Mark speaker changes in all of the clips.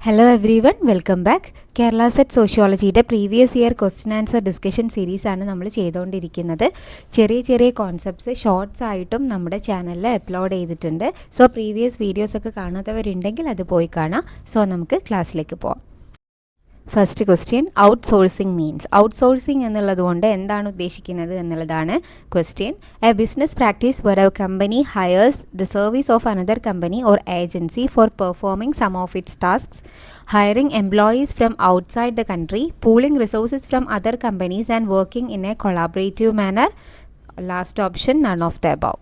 Speaker 1: Hello everyone, welcome back. Kerala set സോഷ്യോളജിയുടെ previous year question answer discussion സീരീസാണ് നമ്മൾ ചെയ്തുകൊണ്ടിരിക്കുന്നത്. ചെറിയ ചെറിയ കോൺസെപ്റ്റ്സ് ഷോർട്സ് ആയിട്ടും നമ്മുടെ ചാനലിൽ അപ്ലോഡ് ചെയ്തിട്ടുണ്ട്. സോ പ്രീവിയസ് വീഡിയോസൊക്കെ കാണാത്തവരുണ്ടെങ്കിൽ അത് പോയി കാണാം. സോ നമുക്ക് ക്ലാസ്സിലേക്ക് പോവാം. First question, outsourcing means. Outsourcing എന്നുള്ളതുകൊണ്ട് എന്താണ് ഉദ്ദേശിക്കുന്നത് എന്നുള്ളതാണ് question. A business practice where a company hires the service of another company or agency for performing some of its tasks, hiring employees from outside the country, pooling resources from other companies and working in a collaborative manner. Last option, none of the above.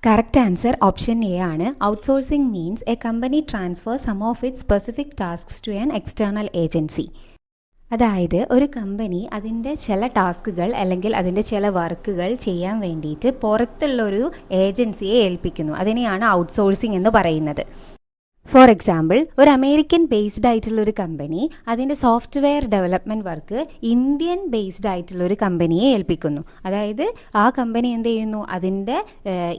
Speaker 1: Correct answer option A ആണ്. Outsourcing means a company transfer some of it specific tasks to an external agency. അതായത് ഒരു company അതിൻ്റെ ചില ടാസ്കുകൾ അല്ലെങ്കിൽ അതിൻ്റെ ചില വർക്കുകൾ ചെയ്യാൻ വേണ്ടിയിട്ട് പുറത്തുള്ളൊരു ഏജൻസിയെ ഏൽപ്പിക്കുന്നു. അതിനെയാണ് ഔട്ട്സോഴ്സിംഗ് എന്ന് പറയുന്നത്. ഫോർ എക്സാമ്പിൾ, ഒരു അമേരിക്കൻ ബേസ്ഡ് ആയിട്ടുള്ള ഒരു കമ്പനി അതിൻ്റെ software development work Indian based ആയിട്ടുള്ള ഒരു കമ്പനിയെ ഏൽപ്പിക്കുന്നു. അതായത് ആ കമ്പനി എന്ത് ചെയ്യുന്നു, അതിൻ്റെ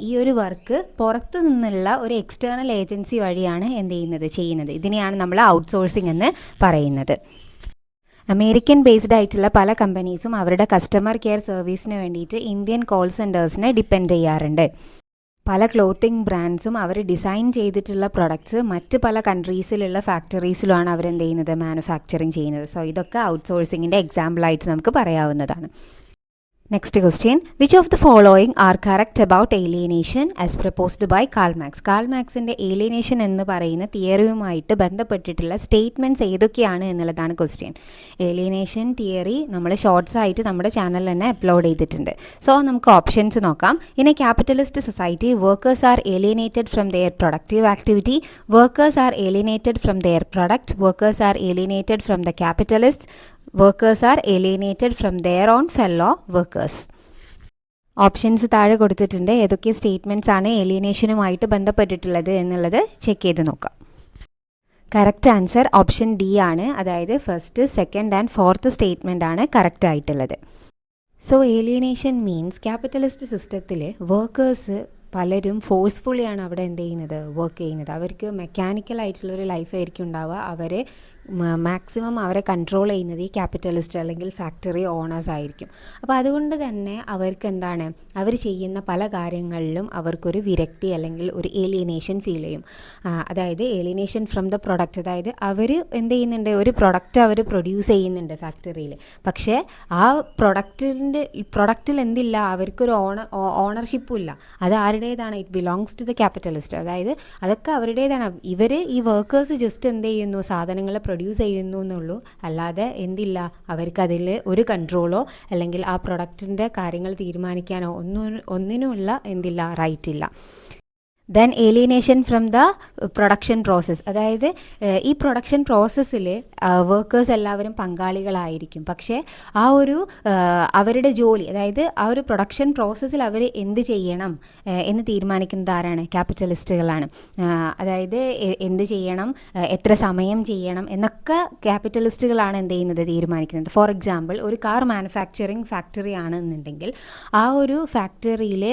Speaker 1: ഈ ഒരു വർക്ക് പുറത്തു നിന്നുള്ള ഒരു എക്സ്റ്റേണൽ ഏജൻസി വഴിയാണ് ചെയ്യുന്നത്. ഇതിനെയാണ് നമ്മൾ ഔട്ട്സോഴ്സിംഗ് എന്ന് പറയുന്നത്. അമേരിക്കൻ ബേസ്ഡ് ആയിട്ടുള്ള പല കമ്പനീസും അവരുടെ കസ്റ്റമർ കെയർ സർവീസിന് വേണ്ടിയിട്ട് ഇന്ത്യൻ കോൾ സെൻറ്റേഴ്സിനെ ഡിപ്പെൻഡ് ചെയ്യാറുണ്ട്. പല ക്ലോത്തിങ് ബ്രാൻഡ്സും അവർ ഡിസൈൻ ചെയ്തിട്ടുള്ള പ്രൊഡക്ട്സ് മറ്റ് പല കൺട്രീസിലുള്ള ഫാക്ടറീസിലുമാണ് മാനുഫാക്ചറിങ് ചെയ്യുന്നത്. സോ ഇതൊക്കെ ഔട്ട്സോഴ്സിങ്ങിൻ്റെ എക്സാമ്പിളായിട്ട് നമുക്ക് പറയാവുന്നതാണ്. Next question, which of the following are correct about alienation as proposed by Karl Marx. Karl മാക്സിൻ്റെ ഏലിയനേഷൻ എന്ന് പറയുന്ന തിയറിയുമായിട്ട് ബന്ധപ്പെട്ടിട്ടുള്ള സ്റ്റേറ്റ്മെൻറ്റ്സ് ഏതൊക്കെയാണ് എന്നുള്ളതാണ് ക്വസ്റ്റ്യൻ. ഏലിയനേഷൻ തിയറി നമ്മൾ ഷോർട്സ് ആയിട്ട് നമ്മുടെ ചാനലിൽ തന്നെ അപ്ലോഡ് ചെയ്തിട്ടുണ്ട്. സോ നമുക്ക് ഓപ്ഷൻസ് നോക്കാം. In a capitalist society, workers are alienated from their productive activity, workers are alienated from their product, workers are alienated from the capitalist, workers are alienated from their own fellow workers. Options താഴെ കൊടുത്തിട്ടുണ്ട്. ഏതൊക്കെ statements ആണ് ഏലിയനേഷനുമായിട്ട് ബന്ധപ്പെട്ടിട്ടുള്ളത് എന്നുള്ളത് check ചെയ്ത് നോക്കാം. Correct answer option D ആണ്. അതായത് first, second and fourth statement ആണ് കറക്റ്റ് ആയിട്ടുള്ളത്. സോ ഏലിയനേഷൻ മീൻസ് ക്യാപിറ്റലിസ്റ്റ് സിസ്റ്റത്തിൽ വർക്കേഴ്സ് പലരും ഫോഴ്സ്ഫുള്ളിയാണ് അവിടെ വർക്ക് ചെയ്യുന്നത്. അവർക്ക് മെക്കാനിക്കലായിട്ടുള്ളൊരു ലൈഫായിരിക്കും ഉണ്ടാവുക. അവരെ മാക്സിമം അവരെ കൺട്രോൾ ചെയ്യുന്നത് ഈ ക്യാപിറ്റലിസ്റ്റ് അല്ലെങ്കിൽ ഫാക്ടറി ഓണേഴ്സ് ആയിരിക്കും. അപ്പോൾ അതുകൊണ്ട് തന്നെ അവർക്ക് അവർ ചെയ്യുന്ന പല കാര്യങ്ങളിലും അവർക്കൊരു വിരക്തി അല്ലെങ്കിൽ ഒരു ഏലിയനേഷൻ ഫീൽ ചെയ്യും. അതായത് ഏലിയനേഷൻ ഫ്രം ദ പ്രൊഡക്റ്റ്. അതായത് അവർ ഒരു പ്രൊഡക്റ്റ് അവർ പ്രൊഡ്യൂസ് ചെയ്യുന്നുണ്ട് ഫാക്ടറിയിൽ. പക്ഷേ ആ പ്രൊഡക്റ്റിൽ അവർക്കൊരു ഓണർഷിപ്പും ഇല്ല. അത് ആരുടേതാണ്? It belongs to the capitalist. അതായത് അതൊക്കെ അവരുടേതാണ്. ഈ വർക്കേഴ്സ് ജസ്റ്റ് സാധനങ്ങൾ പ്രൊഡ്യൂസ് ചെയ്യുന്നു എന്നുള്ളൂ. അല്ലാതെ അവർക്കതിൽ ഒരു കൺട്രോളോ അല്ലെങ്കിൽ ആ പ്രൊഡക്റ്റിൻ്റെ കാര്യങ്ങൾ തീരുമാനിക്കാനോ ഒന്നിനുമുള്ള റൈറ്റ് ഇല്ല. Then alienation from the production process. അതായത് ഈ പ്രൊഡക്ഷൻ പ്രോസസ്സിൽ വർക്കേഴ്സ് എല്ലാവരും പങ്കാളികളായിരിക്കും. പക്ഷേ അവരുടെ ജോലി, അതായത് ആ ഒരു പ്രൊഡക്ഷൻ പ്രോസസ്സിൽ അവർ എന്ത് ചെയ്യണം എന്ന് തീരുമാനിക്കുന്നത് ആരാണ്? ക്യാപിറ്റലിസ്റ്റുകളാണ്. അതായത് എന്ത് ചെയ്യണം, എത്ര സമയം ചെയ്യണം എന്നൊക്കെ ക്യാപിറ്റലിസ്റ്റുകളാണ് തീരുമാനിക്കുന്നത്. ഫോർ എക്സാമ്പിൾ, ഒരു കാർ മാനുഫാക്ചറിങ് ഫാക്ടറി ആണെന്നുണ്ടെങ്കിൽ ആ ഒരു ഫാക്ടറിയിൽ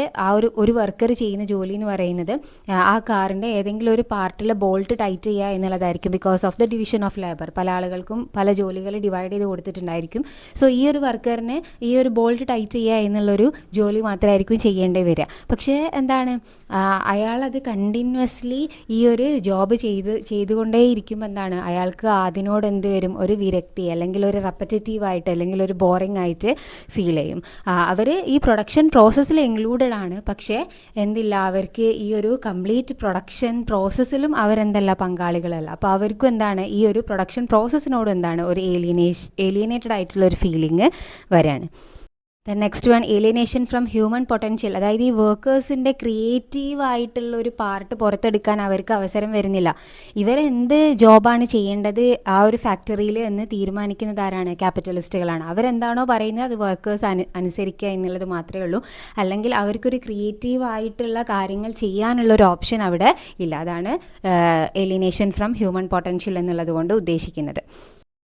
Speaker 1: ഒരു വർക്കർ ചെയ്യുന്ന ജോലി എന്ന് പറയുന്നത് ആ കാറിൻ്റെ ഏതെങ്കിലും ഒരു പാർട്ടിൽ ബോൾട്ട് ടൈറ്റ് ചെയ്യുക എന്നുള്ളതായിരിക്കും. Because of the division of labour. പല ആളുകൾക്കും പല ജോലികൾ ഡിവൈഡ് ചെയ്ത് കൊടുത്തിട്ടുണ്ടായിരിക്കും. സോ ഈ ഒരു വർക്കറിന് ഈ ഒരു ബോൾട്ട് ടൈറ്റ് ചെയ്യുക എന്നുള്ളൊരു ജോലി മാത്രമായിരിക്കും ചെയ്യേണ്ടി വരിക. പക്ഷേ അയാളത് കണ്ടിന്യൂസ്ലി ഈ ഒരു ജോബ് ചെയ്തുകൊണ്ടേയിരിക്കുമ്പോൾ അയാൾക്ക് അതിനോട് ഒരു വിരക്തി അല്ലെങ്കിൽ ഒരു റെപ്പറ്റേറ്റീവായിട്ട് അല്ലെങ്കിൽ ഒരു ബോറിംഗ് ആയിട്ട് ഫീൽ ചെയ്യും. അവർ ഈ പ്രൊഡക്ഷൻ പ്രോസസ്സിൽ ഇൻക്ലൂഡഡ് ആണ്. പക്ഷേ അവർക്ക് ഈ ഒരു കംപ്ലീറ്റ് പ്രൊഡക്ഷൻ പ്രോസസ്സിലും പങ്കാളികളല്ല. അപ്പോൾ അവർക്കും ഈ ഒരു പ്രൊഡക്ഷൻ പ്രോസസ്സിനോട് ഒരു ഏലിയനേറ്റഡ് ആയിട്ടുള്ള ഒരു ഫീലിംഗ് വരാണ്. Then next one, alienation from human potential. അതായത് ഈ വർക്കേഴ്സിൻ്റെ ക്രിയേറ്റീവായിട്ടുള്ള ഒരു പാർട്ട് പുറത്തെടുക്കാൻ അവർക്ക് അവസരം വരുന്നില്ല. ഇവരെന്ത് ജോബാണ് ചെയ്യേണ്ടത് ആ ഒരു ഫാക്ടറിയിൽ എന്ന് തീരുമാനിക്കുന്നത് ആരാണ്? ക്യാപിറ്റലിസ്റ്റുകളാണ്. അവരെന്താണോ പറയുന്നത് അത് വർക്കേഴ്സ് അനുസരിക്കുക എന്നുള്ളത് മാത്രമേ ഉള്ളൂ. അല്ലെങ്കിൽ അവർക്കൊരു ക്രിയേറ്റീവായിട്ടുള്ള കാര്യങ്ങൾ ചെയ്യാനുള്ളൊരു ഓപ്ഷൻ അവിടെ ഇല്ല. അതാണ് ഏലിയനേഷൻ ഫ്രം ഹ്യൂമൻ പൊട്ടൻഷ്യൽ എന്നുള്ളത് കൊണ്ട് ഉദ്ദേശിക്കുന്നത്.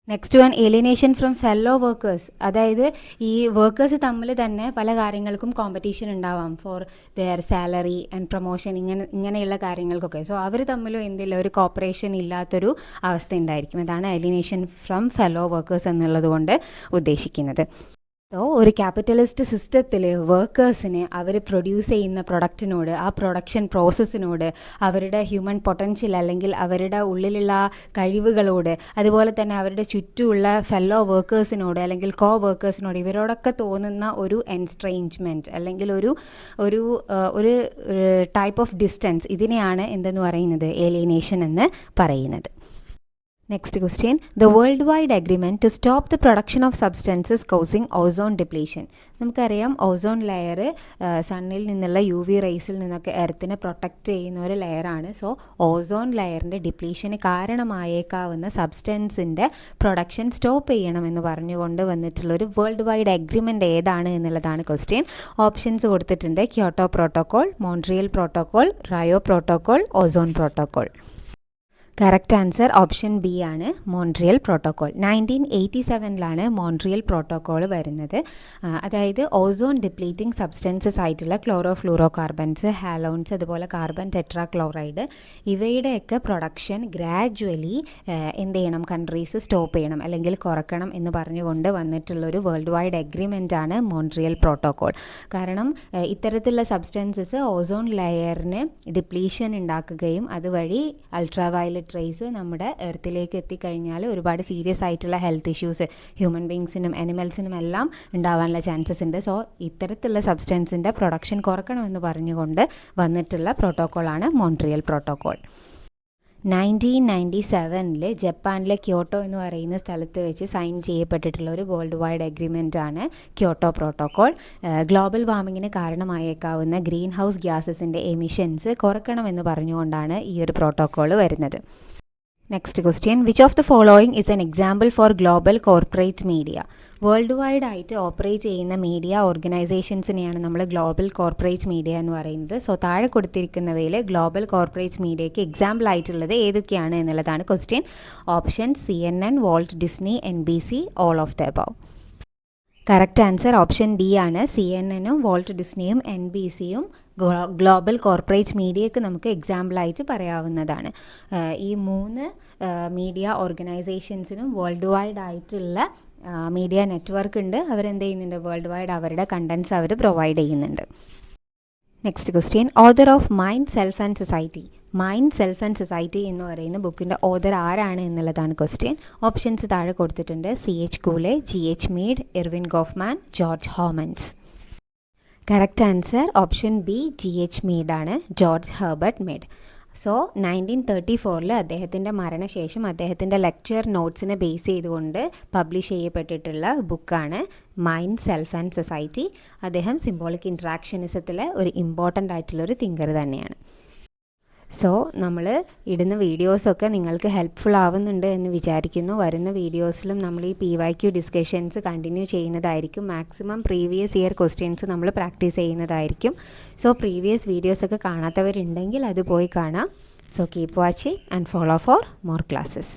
Speaker 1: Next one alienation from fellow workers. അതായത് ഈ വർക്കേഴ്സ് തമ്മിൽ തന്നെ പല കാര്യങ്ങൾക്കും കോമ്പറ്റീഷൻ ഉണ്ടാവാം for their salary and promotion ഇങ്ങനെയുള്ള കാര്യങ്ങൾക്കൊക്കെ. സോ അവർ തമ്മിലും എന്തെങ്കിലും ഒരു കോപ്പറേഷൻ ഇല്ലാത്തൊരു അവസ്ഥ ഉണ്ടായിരിക്കും. അതാണ് ഏലിയനേഷൻ ഫ്രം ഫെല്ലോ വർക്കേഴ്സ് എന്നുള്ളത് കൊണ്ട് ഉദ്ദേശിക്കുന്നത്. സോ ഒരു ക്യാപിറ്റലിസ്റ്റ് സിസ്റ്റത്തിൽ വർക്കേഴ്സിന് അവർ പ്രൊഡ്യൂസ് ചെയ്യുന്ന പ്രൊഡക്റ്റിനോട്, ആ പ്രൊഡക്ഷൻ പ്രോസസ്സിനോട്, അവരുടെ ഹ്യൂമൻ പൊട്ടൻഷ്യൽ അല്ലെങ്കിൽ അവരുടെ ഉള്ളിലുള്ള കഴിവുകളോട്, അതുപോലെ തന്നെ അവരുടെ ചുറ്റുമുള്ള ഫെല്ലോ വർക്കേഴ്സിനോട് അല്ലെങ്കിൽ കോ വർക്കേഴ്സിനോട് ഇവരോടൊക്കെ തോന്നുന്ന ഒരു എൻസ്ട്രെയിഞ്ച്മെൻറ്റ് അല്ലെങ്കിൽ ഒരു ടൈപ്പ് ഓഫ് ഡിസ്റ്റൻസ്, ഇതിനെയാണ് എന്തെന്ന് പറയുന്നത് ഏലിയനേഷൻ എന്ന് പറയുന്നത്. Next question. The world wide agreement to stop the production of substances causing ozone depletion. നമുക്കറിയാം ഓസോൺ ലെയർ സണ്ണിൽ നിന്നുള്ള UV റേസിൽ നിന്നൊക്കെ എർത്തിനെ പ്രൊട്ടക്റ്റ് ചെയ്യുന്ന ഒരു ലെയറാണ്. സോ ഓസോൺ ലെയറിൻ്റെ ഡിപ്ലീഷന് കാരണമായേക്കാവുന്ന സബ്സ്റ്റൻസിൻ്റെ പ്രൊഡക്ഷൻ സ്റ്റോപ്പ് ചെയ്യണമെന്ന് പറഞ്ഞുകൊണ്ട് വന്നിട്ടുള്ളൊരു വേൾഡ് വൈഡ് അഗ്രിമെൻറ്റ് ഏതാണ് എന്നുള്ളതാണ് ക്വസ്റ്റ്യൻ. ഓപ്ഷൻസ് കൊടുത്തിട്ടുണ്ട്: Kyoto protocol, Montreal protocol, Rio protocol, ozone protocol. Correct answer option B ആണ്, മോൺട്രിയൽ പ്രോട്ടോക്കോൾ. 1987 മോൺട്രിയൽ പ്രോട്ടോക്കോൾ വരുന്നത്. അതായത് ഓസോൺ ഡിപ്ലീറ്റിംഗ് സബ്സ്റ്റൻസസ് ആയിട്ടുള്ള ക്ലോറോ ഫ്ലൂറോ കാർബൺസ്, ഹാലോൺസ്, അതുപോലെ കാർബൺ ടെട്രാക്ലോറൈഡ് ഇവയുടെയൊക്കെ പ്രൊഡക്ഷൻ ഗ്രാജുവലി എന്ത് ചെയ്യണം, കൺട്രീസ് സ്റ്റോപ്പ് ചെയ്യണം അല്ലെങ്കിൽ കുറക്കണം എന്ന് പറഞ്ഞുകൊണ്ട് വന്നിട്ടുള്ളൊരു വേൾഡ് വൈഡ് അഗ്രിമെൻ്റ് ആണ് മോൺട്രിയൽ പ്രോട്ടോക്കോൾ. കാരണം ഇത്തരത്തിലുള്ള സബ്സ്റ്റൻസസ് ഓസോൺ ലെയറിന് ഡിപ്ലീഷൻ ഉണ്ടാക്കുകയും അതുവഴി അൾട്രാവയലറ്റ് റേസ് നമ്മുടെ എർത്തിലേക്ക് എത്തിക്കഴിഞ്ഞാൽ ഒരുപാട് സീരിയസ് ആയിട്ടുള്ള ഹെൽത്ത് ഇഷ്യൂസ് ഹ്യൂമൻ ബീങ്സിനും അനിമൽസിനും എല്ലാം ഉണ്ടാവാനുള്ള ചാൻസസ് ഉണ്ട്. സോ ഇത്തരത്തിലുള്ള സബ്സ്റ്റൻസിൻ്റെ പ്രൊഡക്ഷൻ കുറക്കണമെന്ന് പറഞ്ഞുകൊണ്ട് വന്നിട്ടുള്ള പ്രോട്ടോക്കോളാണ് മോൺട്രിയൽ പ്രോട്ടോക്കോൾ. 1997 ജപ്പാനിലെ ക്യോട്ടോ എന്ന് പറയുന്ന സ്ഥലത്ത് വെച്ച് സൈൻ ചെയ്യപ്പെട്ടിട്ടുള്ള ഒരു വേൾഡ് വൈഡ് അഗ്രിമെൻ്റ് ആണ് ക്യോട്ടോ പ്രോട്ടോക്കോൾ. ഗ്ലോബൽ വാർമിങ്ങിന് കാരണമായേക്കാവുന്ന ഗ്രീൻ ഹൗസ് ഗ്യാസസിൻ്റെ എമിഷൻസ് കുറക്കണമെന്ന് പറഞ്ഞുകൊണ്ടാണ് ഈ ഒരു പ്രോട്ടോക്കോൾ വരുന്നത്. Next question. Which of the following is an example for global corporate media? Worldwide ആയിട്ട് ഓപ്പറേറ്റ് ചെയ്യുന്ന മീഡിയ ഓർഗനൈസേഷൻസിനെയാണ് നമ്മൾ ഗ്ലോബൽ കോർപ്പറേറ്റ് മീഡിയ എന്ന് പറയുന്നത്. സോ താഴെ കൊടുത്തിരിക്കുന്നവയിൽ ഗ്ലോബൽ കോർപ്പറേറ്റ് മീഡിയയ്ക്ക് എക്സാമ്പിൾ ആയിട്ടുള്ളത് ഏതൊക്കെയാണ് എന്നുള്ളതാണ് question. Option CNN, Walt Disney, NBC, all of the above. Correct answer option D ആണ്. CNN-ഉം വാൾട്ട് ഡിസ്നിയും NBC-യും ഗ്ലോബൽ കോർപ്പറേറ്റ് മീഡിയയ്ക്ക് നമുക്ക് എക്സാമ്പിളായിട്ട് പറയാവുന്നതാണ്. ഈ 3 മീഡിയ ഓർഗനൈസേഷൻസിനും വേൾഡ് വൈഡ് ആയിട്ടുള്ള മീഡിയ നെറ്റ്വർക്ക് ഉണ്ട്. അവരെന്ത് ചെയ്യുന്നുണ്ട്, വേൾഡ് വൈഡ് അവരുടെ കണ്ടൻസ് അവർ പ്രൊവൈഡ് ചെയ്യുന്നുണ്ട്. Next question. Author of mind, self and society. Mind, self and society എന്ന് പറയുന്ന ബുക്കിൻ്റെ ഓതർ ആരാണ് എന്നുള്ളതാണ് ക്വസ്റ്റ്യൻ. ഓപ്ഷൻസ് താഴെ കൊടുത്തിട്ടുണ്ട്: CH Cooley, GH Mead, Irving Goffman, George Homans. Correct answer option B GH Mead ആണ്, George Herbert Mead. So 1934 അദ്ദേഹത്തിൻ്റെ മരണശേഷം അദ്ദേഹത്തിൻ്റെ ലെക്ചർ നോട്ട്സിനെ ബേസ് ചെയ്തുകൊണ്ട് പബ്ലിഷ് ചെയ്യപ്പെട്ടിട്ടുള്ള ബുക്കാണ് മൈൻഡ്, സെൽഫ് ആൻഡ് സൊസൈറ്റി. അദ്ദേഹം സിംബോളിക് ഇൻട്രാക്ഷനിസത്തിലെ ഒരു ഇമ്പോർട്ടൻ്റ് ആയിട്ടുള്ളൊരു തിങ്കർ തന്നെയാണ്. സോ നമ്മൾ ഇടുന്ന വീഡിയോസൊക്കെ നിങ്ങൾക്ക് ഹെൽപ്ഫുൾ ആവുന്നുണ്ട് എന്ന് വിചാരിക്കുന്നു. വരുന്ന വീഡിയോസിലും നമ്മൾ ഈ PYQ ഡിസ്കഷൻസ് കണ്ടിന്യൂ ചെയ്യുന്നതായിരിക്കും. മാക്സിമം പ്രീവിയസ് ഇയർ ക്വസ്റ്റ്യൻസ് നമ്മൾ പ്രാക്ടീസ് ചെയ്യുന്നതായിരിക്കും. സോ പ്രീവിയസ് വീഡിയോസൊക്കെ കാണാത്തവരുണ്ടെങ്കിൽ അത് പോയി കാണാം. So keep watching and follow for more classes.